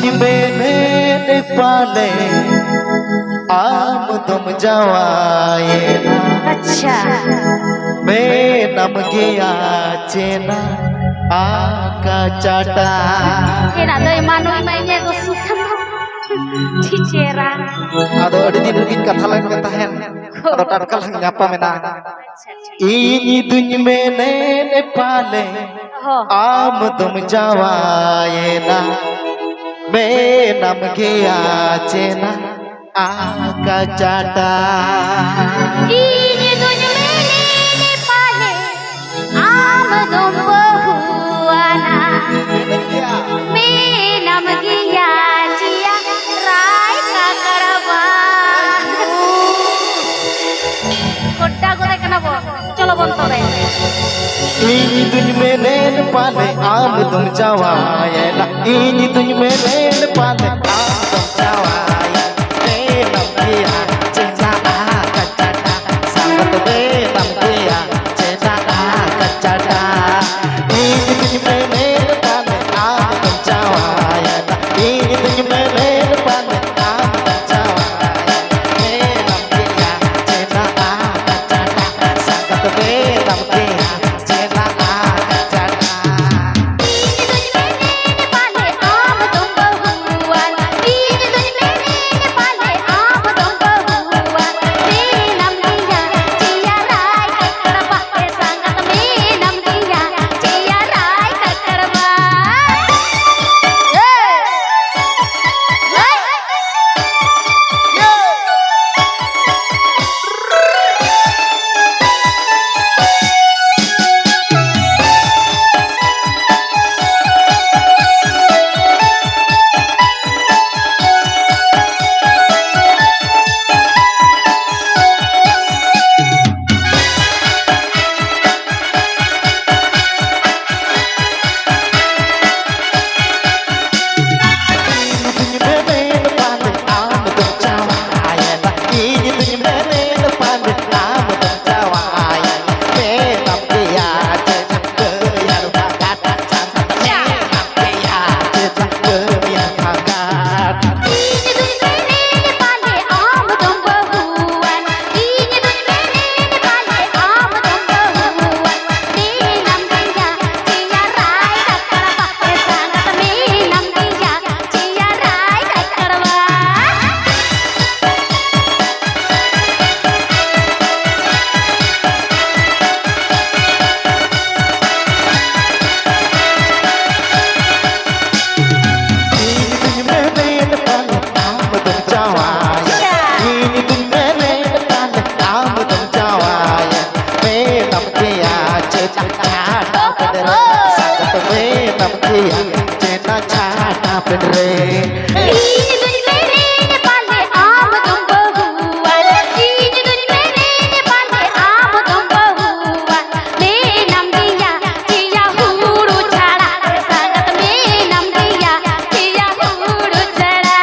दुनिया में पाले आम तुम जवाए अच्छा मैं नम गया चेना आका चाटा enak tuh emanu mainnya tuh suka cicera ado adi din rugin katha lang katahen ado tatkal ngapa mena ini dunya में पाले आम तुम जवाए ना मैं नम गया चेना आका चाटा ini dunia ini pale am dom bahuana menam giya cia rai kakaraba kotta kota kenapa chalo bonto be ini dunia में पाले आम तुम जवाए ना ini दुनिया में पाले आम तुम जवाए मैं नम गया चेना आका चाटा संगत मैं नम गया चेना आका चाटा ini दुनिया में पाले आम तुम जवाए ना ini दुनिया में पाले आम तुम जवाए मैं नम गया चेना आका चाटा संगत मैं नम गया चेना आका चाटा ini dunia ini pale am dom bahuana menam giya cia rai kakaraba sangat menam giya cia rai kakaraba चेना चाटा रे ini dunia ini pale am dom bahuana ini dunia ini pale am dom bahuana menam giya cia huru chhada sangat menam giya cia huru chhada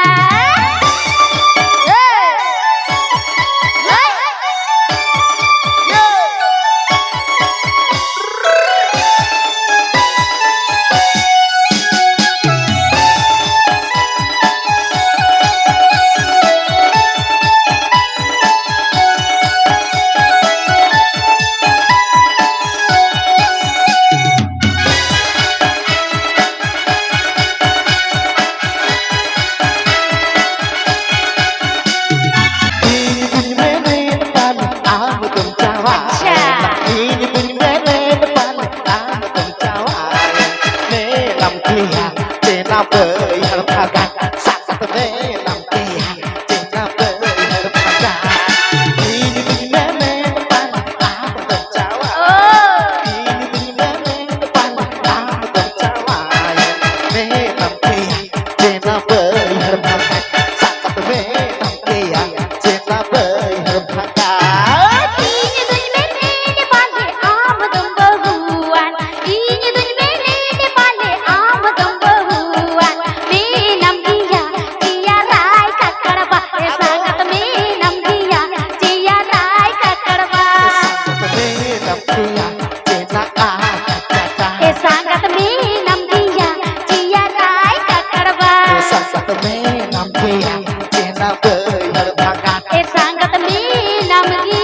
सत में नम किया चेना पे हर भागा ए संगत में नमगी